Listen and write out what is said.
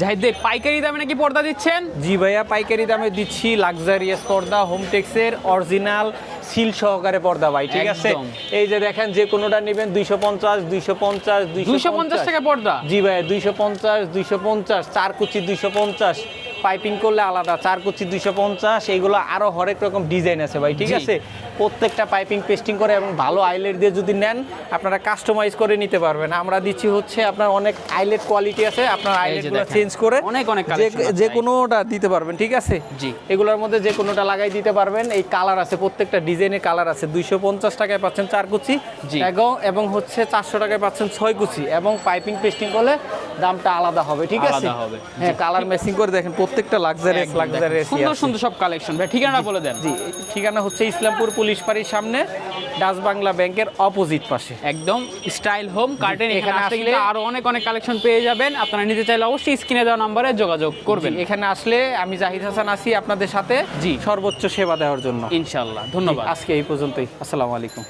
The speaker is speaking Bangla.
জাহিদ ভাই, পাইকারি দামে নাকি পর্দা দিচ্ছেন? জি ভাইয়া, পাইকারি দামে দিচ্ছি লাক্সারিয়াস পর্দা, হোমটেক্সের অরিজিনাল সিল সহকারে পর্দা ভাই, ঠিক আছে? একদম। এই যে দেখেন, যে কোনোটা নেবেন 250 250 250 টাকা পর্দা? জি ভাইয়া, 250 250, 4 কুচি 250, পাইপিং করলে আলাদা 4 কুচি 250, এইগুলো আরো হরেক রকম ডিজাইন আছে ভাই, ঠিক জি। আছে? প্রত্যেকটা পাইপিং পেস্টিং করে এবং ভালো আইলেট দিয়ে যদি নেন আপনারা কাস্টমাইজ করে নিতে পারবেন। আমরা দিচ্ছি হচ্ছে আপনার অনেক আইলেট কোয়ালিটি আছে, আপনার আইলেটগুলো দেখেন, চেঞ্জ করে অনেক collection আছে যে ভাই। কোনোটা দিতে পারবেন, ঠিক আছে? জি। এগুলোর মধ্যে যে কোনোটা লাগাই দিতে পারবেন। এই কালার আছে, প্রত্যেকটা ডিজাইনের কালার আছে। 250 টাকায় পাচ্ছেন 4 কুচি, জি। এবং হচ্ছে 400 টাকায় পাচ্ছেন 6 কুচি, এবং পাইপিং পেস্টিং করলে দামটা আলাদা হবে, ঠিক আছে? আলাদা হবে। হ্যাঁ, কালার ম্যাচিং করে দেখেন, প্রত্যেকটা লাক্সারিয়াস একদম দেখেন, লাক্সারিয়াস সুন্দর সুন্দর সব কালেকশন ভাই। ঠিকানা বলে দেন। জি, ঠিকানা হচ্ছে ইসলামপুর পুলিশ ফাঁড়ির সামনে, ডাচ বাংলা ব্যাংকের অপোজিট পাশে। একদম স্টাইল হোম কার্টেন। এখানে এখানে আসলে আসলে কিন্তু আরো অনেক কালেকশন পেয়ে যাবেন। আপনারা নিতে চাইলে অবশ্যই স্ক্রিনে দেওয়া নম্বরে যোগাযোগ করবেন। জি, এখানে আসলে আমি জাহিদ হাসান আছি আপনাদের সাথে জি। সর্বোচ্চ সেবা দেওয়ার জন্য। ইনশাআল্লাহ, ধন্যবাদ। আজকে এই পর্যন্তই। আসসালামু আলাইকুম।